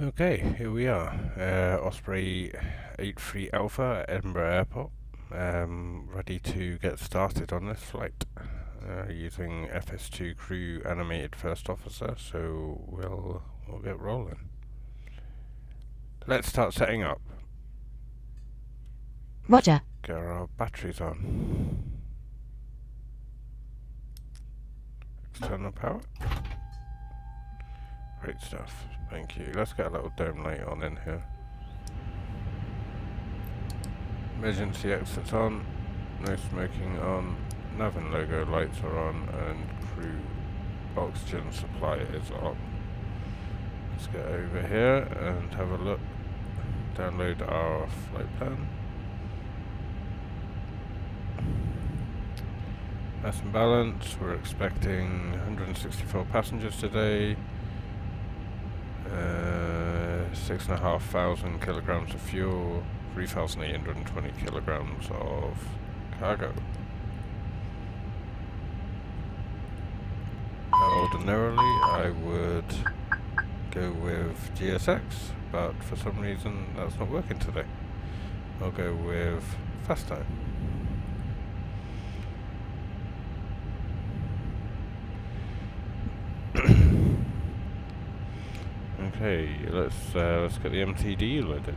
Okay, here we are, Osprey 83 Alpha at Edinburgh Airport, ready to get started on this flight, using FS2 crew animated first officer, so we'll get rolling. Let's start setting up. Roger. Get our batteries on. External power. Great stuff, thank you. Let's get a little dome light on in here. Emergency exits on, no smoking on, nav and logo lights are on, and crew oxygen supply is on. Let's get over here and have a look, download our flight plan. Mass and balance, we're expecting 164 passengers today, 6,500 kilograms of fuel, 3,820 kilograms of cargo. Ordinarily, I would go with GSX, but for some reason that's not working today. I'll go with fast time. Okay, let's get the MTD loaded.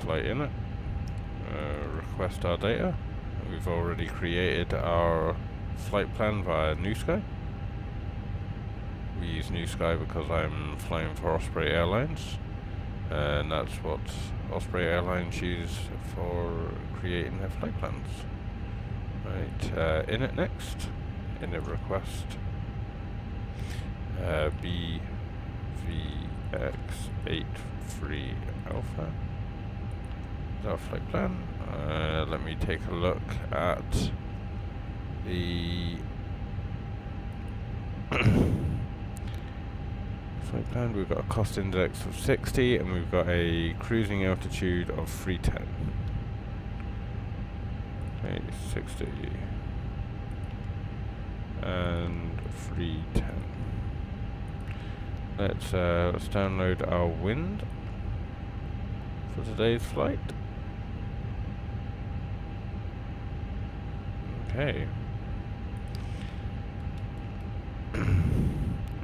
Flight in it. Request our data. We've already created our flight plan via New Sky. We use New Sky because I'm flying for Osprey Airlines, and that's what Osprey Airlines use for creating their flight plans. Right, in it next. In it request. BVX83 Alpha. Our flight plan. Let me take a look at the flight plan. We've got a cost index of 60 and we've got a cruising altitude of 310. Okay, 60 and 310. Let's download our wind for today's flight. Okay.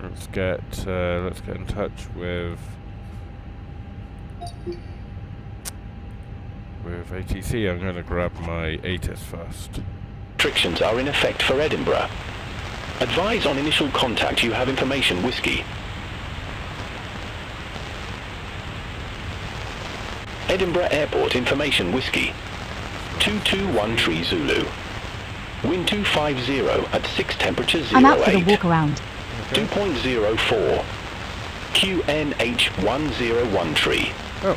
Let's get in touch with ATC. I'm going to grab my ATC first. Restrictions are in effect for Edinburgh. Advise on initial contact you have information whiskey. Edinburgh Airport information whiskey. 221 Zulu. Wind 250 at 6 temperature 08. I'm out for the walk around. Okay. 2.04. QNH101 Oh.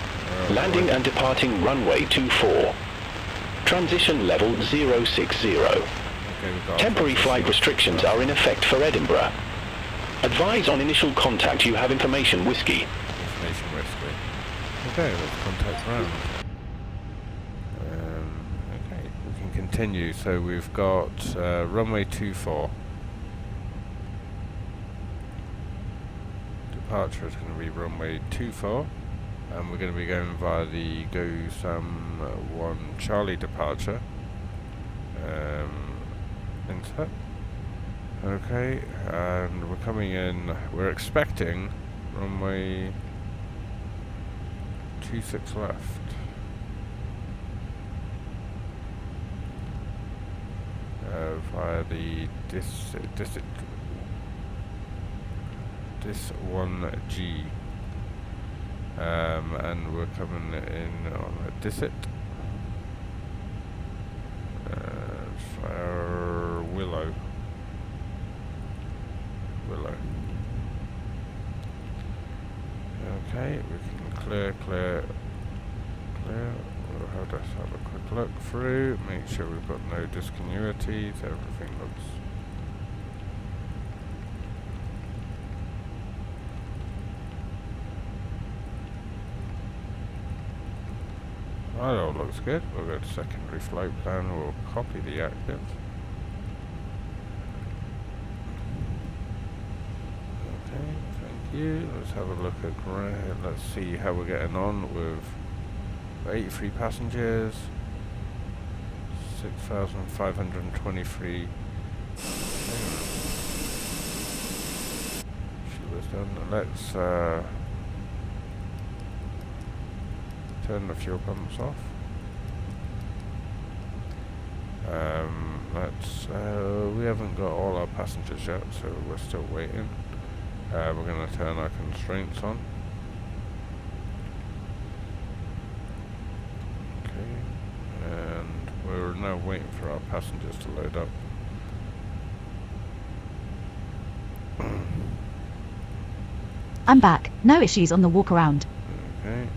Landing and departing runway 24. Transition level 060. Okay, Temporary flight restrictions are in effect for Edinburgh. Advise on initial contact you have information whiskey. Information whiskey. Okay, let's contact ground. Okay, we can continue. So we've got runway 24. Departure is going to be runway 24. And we're going to be going via the GO-SAM-1 Charlie departure. Insert. Okay, and we're coming in, we're expecting runway 26 left. Via the this 1G. And we're coming in on a Disset. For Willow. Okay, we can clear. We'll have a quick look through, make sure we've got no discontinuities, everything looks that all looks good. We'll go to secondary flight plan, we'll copy the active. you. Let's have a look at ground. Let's see how we're getting on with 83 passengers, 6,523. Fuel is done. Let's turn the fuel pumps off. We haven't got all our passengers yet, so we're still waiting. We're going to turn our constraints on. Okay, and we're now waiting for our passengers to load up. I'm back. No issues on the walk around. Okay.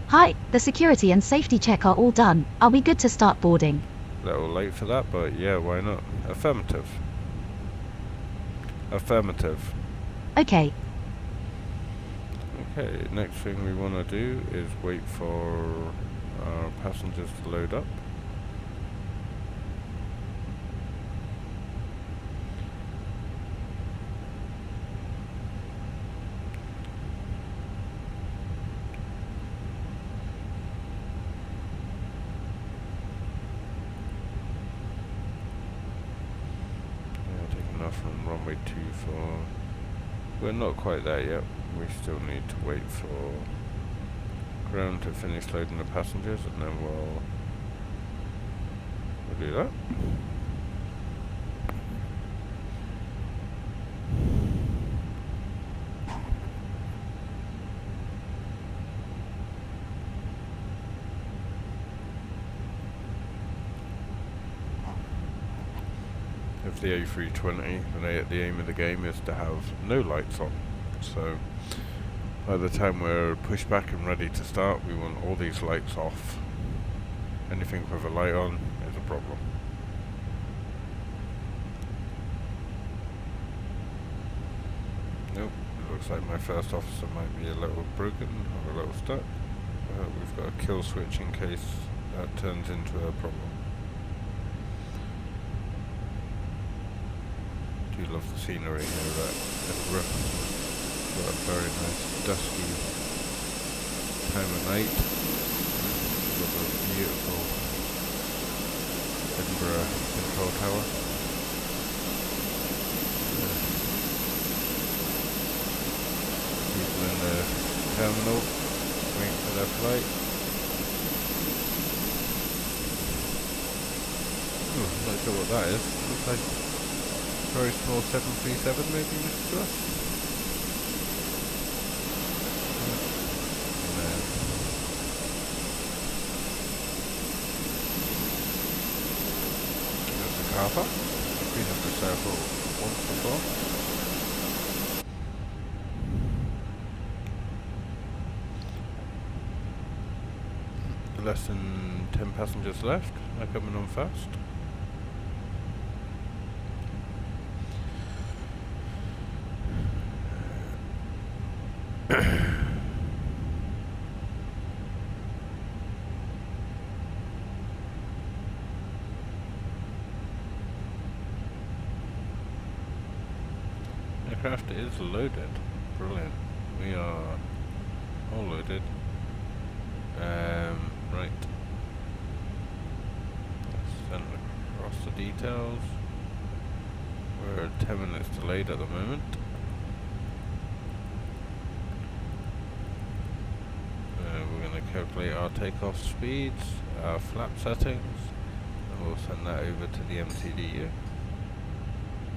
Hi, the security and safety check are all done. Are we good to start boarding? A little late for that, but yeah, why not? Affirmative. Affirmative. Okay. Okay, next thing we want to do is wait for our passengers to load up. From runway 24. We're not quite there yet. We still need to wait for ground to finish loading the passengers, and then we'll do that. Of the A320, the aim of the game is to have no lights on. So by the time we're pushed back and ready to start, we want all these lights off. Anything with a light on is a problem. Nope, it looks like my first officer might be a little broken or a little stuck. We've got a kill switch in case that turns into a problem. I do love the scenery here at Edinburgh. Got a very nice dusky time of night. Got a beautiful Edinburgh control tower. People in the terminal waiting for their flight. Oh, I'm not sure what that is. Looks like very small 737 maybe next to us. There's the car park. I've been up this airport once before. Less than 10 passengers left. They're coming on fast. Aircraft is loaded. Brilliant. We are all loaded. Right. Let's send across the details. We're 10 minutes delayed at the moment. We're going to calculate our takeoff speeds, our flap settings, and we'll send that over to the MTDU.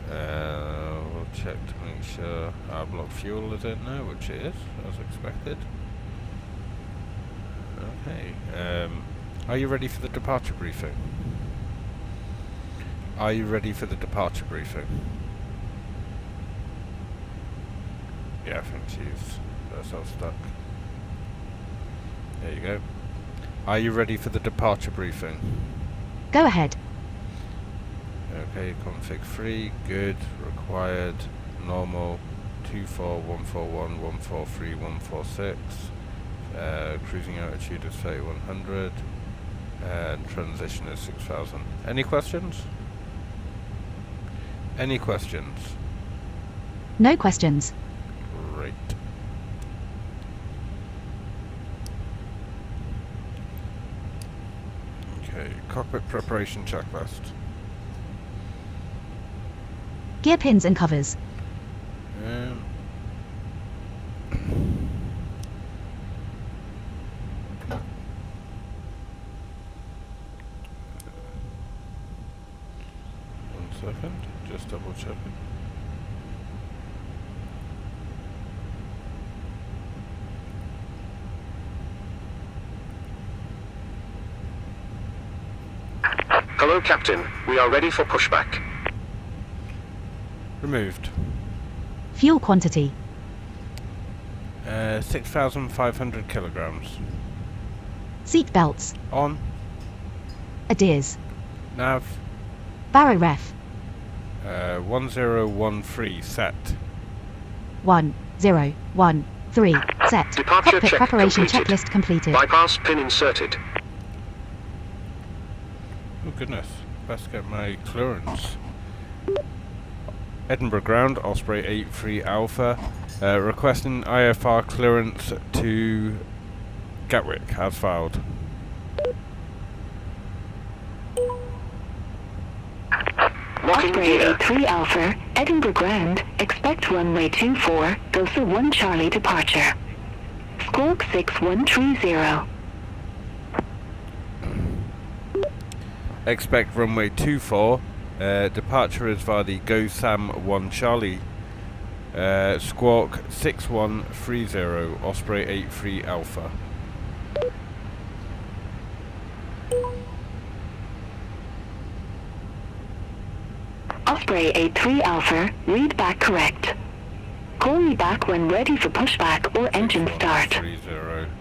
We'll check to make sure our block fuel is in now, which it is, as expected. Okay, are you ready for the departure briefing? Are you ready for the departure briefing? Yeah, I think she's herself stuck. There you go. Are you ready for the departure briefing? Go ahead. Okay, config 3, good, required, normal, 24141, 143, 146, cruising altitude is 3100, and transition is 6000. Any questions? Any questions? No questions. Great. Okay, cockpit preparation checklist. Gear pins and covers. One second, just double checking. Hello, Captain. We are ready for pushback. Removed. Fuel quantity. 6,500 kilograms. Seat belts. On. Adheres. Nav. Baro ref. 1013 set. 1013. Set. Departure Cockpit check preparation completed. checklist completed. Bypass pin inserted. Oh goodness, best get my clearance. Edinburgh ground, Osprey 83 Alpha, requesting IFR clearance to Gatwick, as filed. Locking Osprey gear. 83 Alpha, Edinburgh ground, expect runway 24, go for 1 Charlie departure. Squawk 6130. Expect runway 24, departure is via the Go Sam 1 Charlie, squawk 6130, Osprey 83 Alpha. Osprey 83 Alpha, read back correct. Call me back when ready for pushback or engine start. 6130.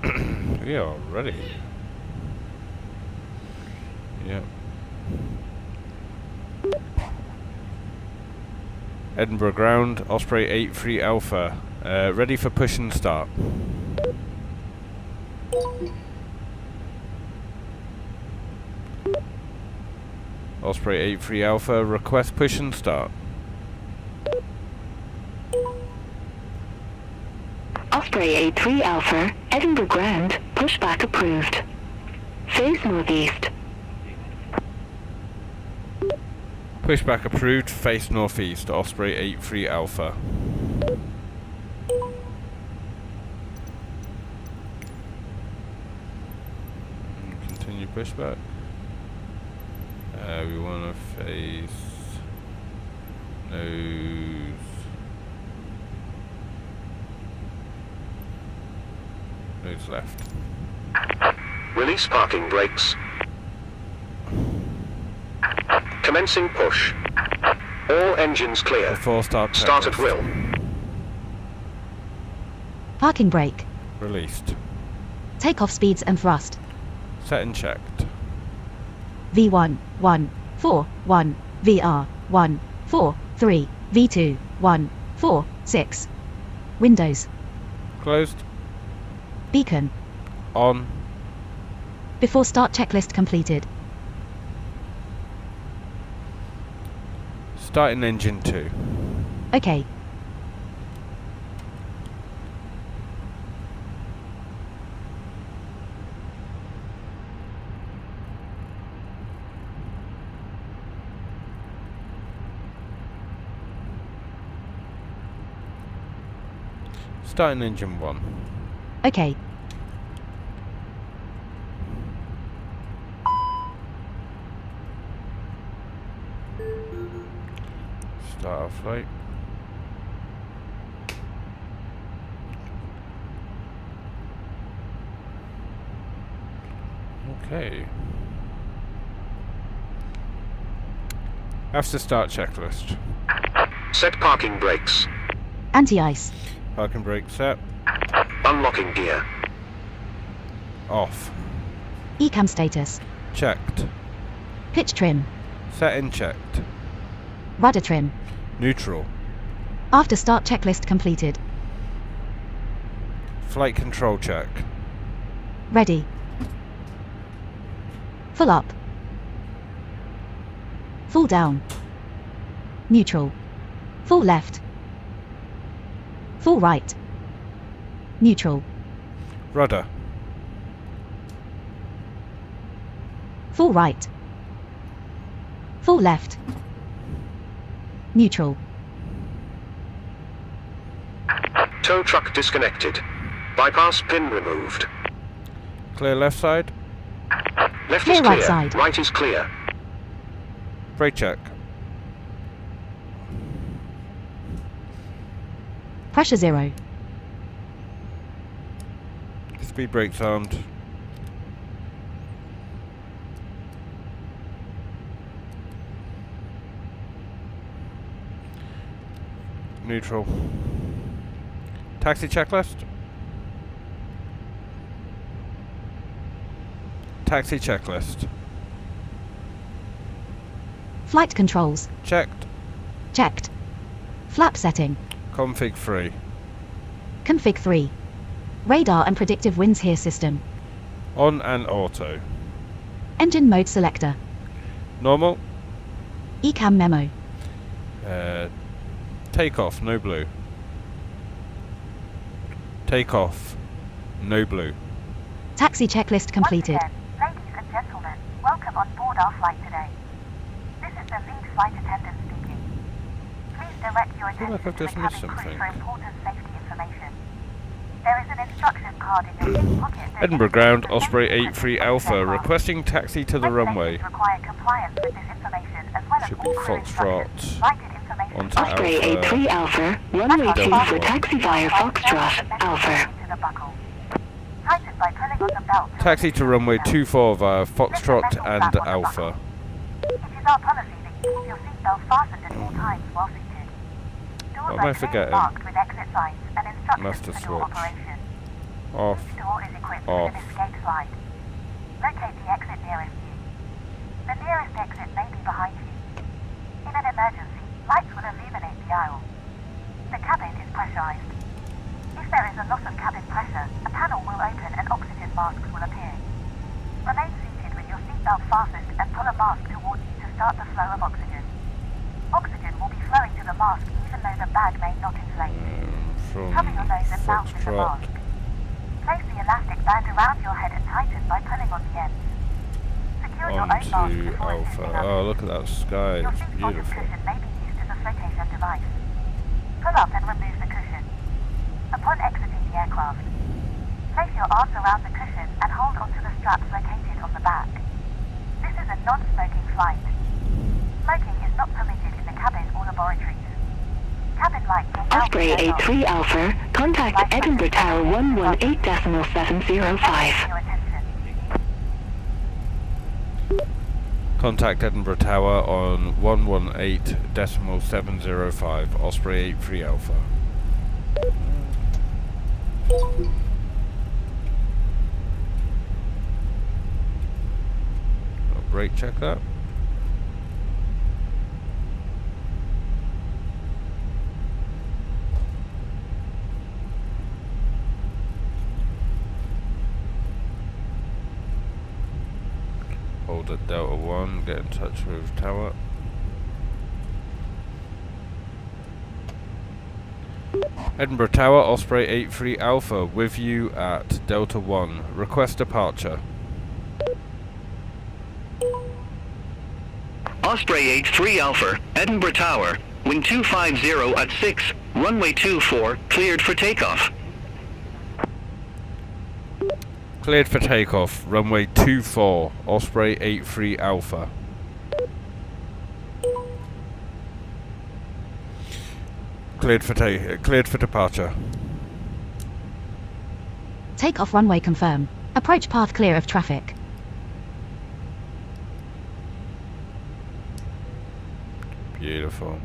6130. We are ready. Yep. Edinburgh ground, Osprey 83 Alpha, ready for push and start. Osprey 83 Alpha, request push and start. Osprey 83 Alpha, Edinburgh ground, pushback approved. Face northeast. Pushback approved, face northeast, Osprey 83 Alpha. And continue pushback. We want to face nose left. Release parking brakes. Commencing push. All engines clear. Before start Start at checklist. will. Parking brake. Released. Takeoff speeds and thrust. Set and checked. V1, 1, 4, 1, VR, 1, 4, 3, V2, 1, 4, 6. Windows. Closed. Beacon. On. Before start checklist completed. Starting engine 2. Okay. Starting engine 1. Okay. Start our flight. Okay. After start checklist. Set parking brakes. Anti-ice. Parking brake set. Unlocking gear. Off. ECAM status. Checked. Pitch trim. Set and checked. Rudder trim. Neutral. After start checklist completed. Flight control check. Ready. Full up. Full down. Neutral. Full left. Full right. Neutral. Rudder. Full right. Full left. Neutral. Tow truck disconnected. Bypass pin removed. Clear left side. Left Clear is right clear. side. Right is clear. Brake check. Pressure 0. Speed brakes armed. Neutral. Taxi checklist. Taxi checklist. Flight controls. Checked. Checked. Flap setting. Config 3. Config 3. Radar and predictive winds here system. On and auto. Engine mode selector. Normal. ECAM memo. Takeoff, no blue. Takeoff, no blue. Taxi checklist completed. Once again, ladies and gentlemen, welcome on board our flight today. This is the lead flight attendant speaking. Please direct your feel like attention I've to the just missed cabin crew something. for important safety information. There is an instruction card in your hip pocket that Edinburgh indicates Ground, the Osprey safety 83 of the Alpha, aircraft. requesting taxi to the runway. Regulations require compliance with this information as well as Should all be crew Foxtrot instructions. Cited information onto Osprey Alpha. A3 Alpha, runway 2 Delta for 1. taxi via Foxtrot, Alpha. Into the buckle. Tighten by pulling on the belt. Taxi to runway 24 via Foxtrot and Alpha. It is our policy that you keep your seatbelt fastened at all times while seated. Doors What am I are clearly forgetting? marked with exit signs and instructions Master for door switch. operation. Off. Each door is equipped Off. with an escape slide. Locate the exit nearest you. The nearest exit may be behind you. In an emergency, lights will illuminate the aisle. The cabin is pressurized. If there is a loss of cabin pressure, a panel will open and oxygen masks will appear. Remain seated with your seatbelt fastened and pull a mask towards you to start the flow of oxygen. Oxygen will be flowing to the mask even though the bag may not inflate. From Cover your nose and mouth with the Foxtrot. mask. Place the elastic band around your head and tighten by pulling on the ends. Secure your own mask Onto before Alpha. assisting others. Oh, look at that sky. Your It's seat bottom beautiful. cushion may be used as a flotation device. Pull up and remove the cushion. Upon exiting the aircraft, place your arms around the cushion and hold onto the straps located on the back. This is a non-smoking flight. Smoking is not permitted in the cabin or laboratories. Cabin lights will now Osprey be turned off. A3 Alpha, contact Edinburgh Tower 118.705. Your attention. Contact Edinburgh Tower on 118.705, Osprey 83 Alpha. I'll brake check that. Hold at Delta 1, get in touch with Tower. Edinburgh Tower, Osprey 83 Alpha, with you at Delta 1. Request departure. Osprey 83 Alpha, Edinburgh Tower, wind 250 at 6, runway 24, cleared for takeoff. Cleared for takeoff, runway 24, Osprey 83 Alpha. Cleared for departure. Takeoff runway confirm. Approach path clear of traffic. Beautiful.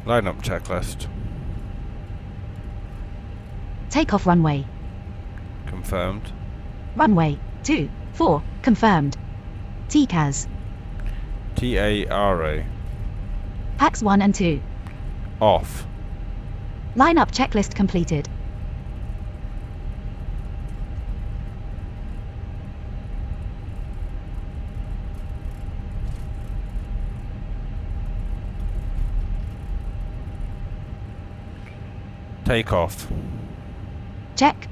Lineup checklist. Takeoff runway. Confirmed. Runway 24 confirmed. TCAS. TARA. Packs 1 and 2. Off. Lineup checklist completed. Takeoff. Check.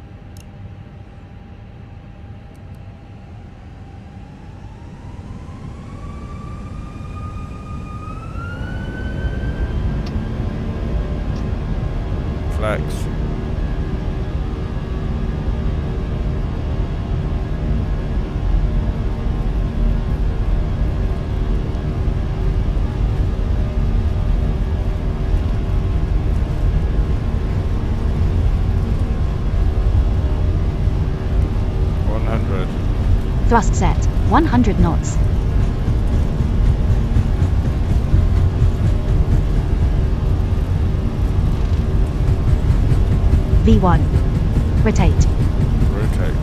Flex. Thrust set 100 knots. V1. Rotate. Rotate.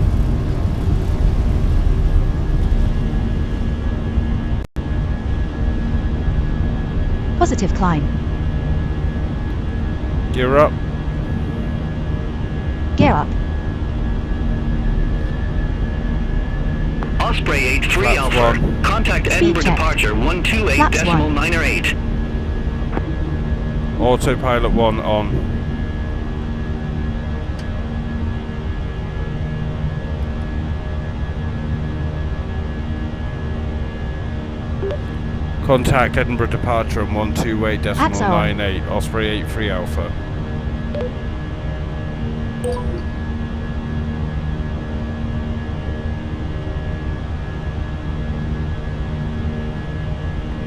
Positive climb. Gear up. Gear up. Osprey 83 Flaps Alpha. one. Contact Speed Edinburgh check. departure Flaps 128.98. Autopilot 1 on. Contact Edinburgh departure on 128.98. Osprey 83 Alpha.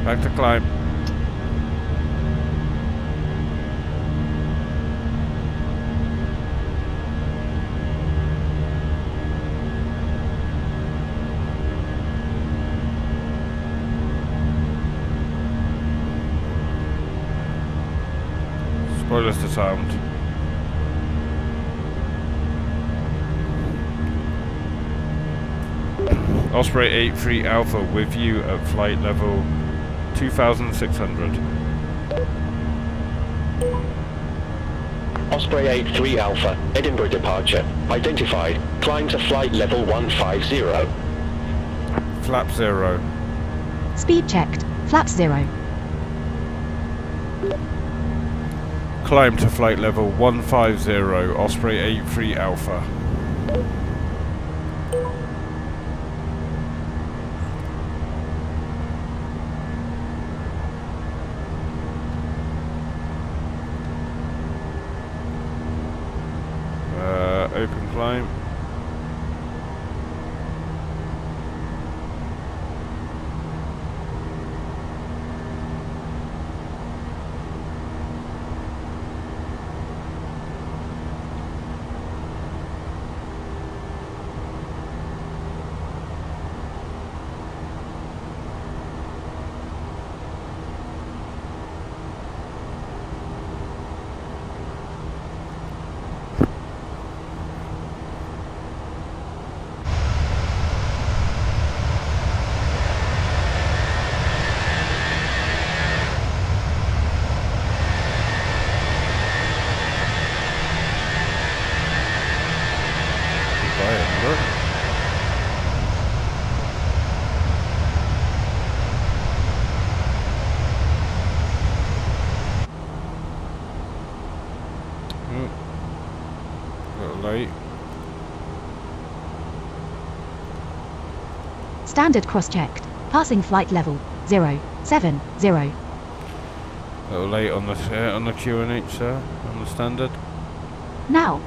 Back to climb. Spoilers disarmed. Osprey 83 Alpha with you at flight level 2600. Osprey 83 Alpha. Edinburgh departure. Identified. Climb to flight level 150. Flap 0. Speed checked. Flaps 0. Climb to flight level 150. Osprey 83 Alpha. Open climb. Late. Standard cross-checked. Passing flight level 070. A little late on the QNH, sir, on the standard. Now.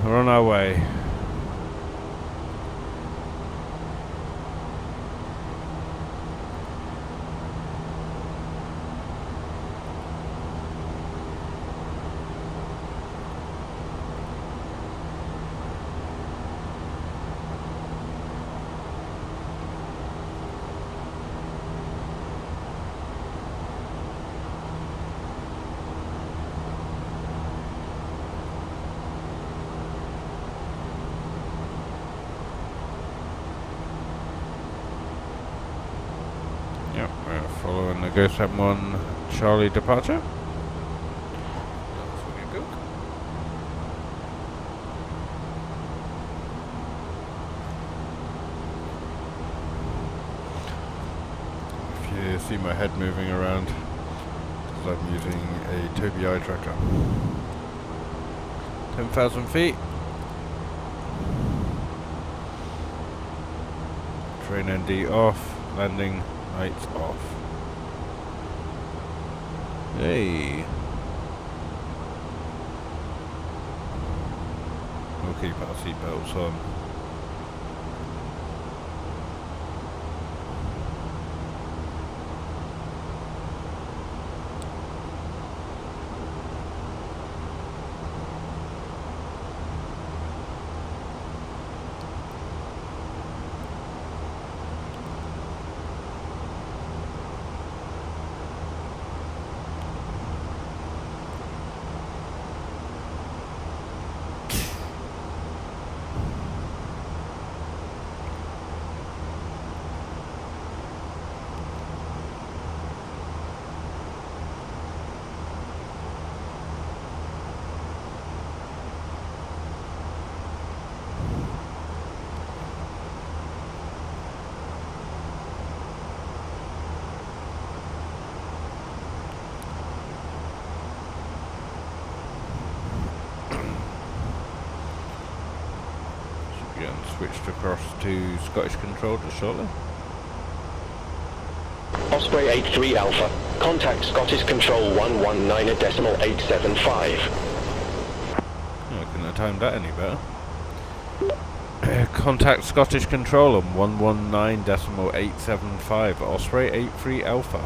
We're on our way. on the Ghost M1 Charlie departure. If you see my head moving around, because I'm using a Tobii eye tracker. 10,000 feet. Train ND off, landing lights off. Hey! We'll keep our seatbelts on. Switched across to Scottish Control just shortly. Osprey 83 Alpha. Contact Scottish Control 119.875. I couldn't have timed that any better. Contact Scottish Control on 119.875. Osprey 83 Alpha.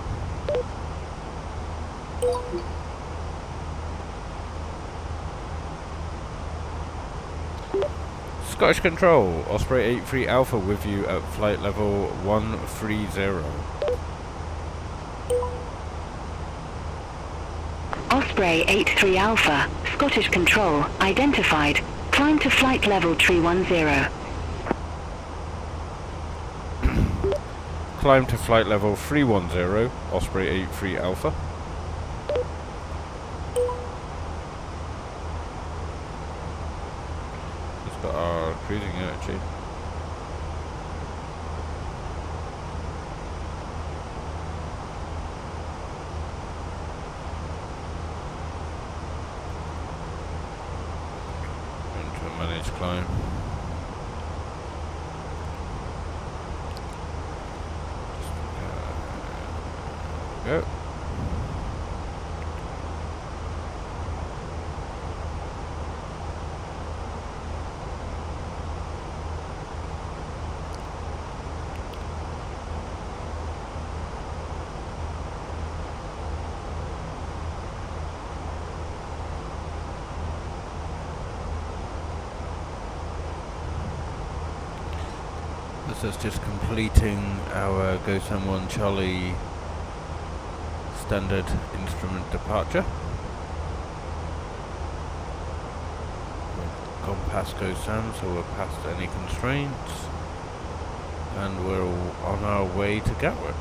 Scottish Control, Osprey 83 Alpha with you at flight level 130. Osprey 83 Alpha, Scottish Control, identified. Climb to flight level 310. Climb to flight level 310, Osprey 83 Alpha. Just got our cruising attitude. Into a managed climb. Go. This is just completing our Ghost M1 Charlie standard instrument departure. We've gone past Ghost M, so we're past any constraints, and we're on our way to Gatwick.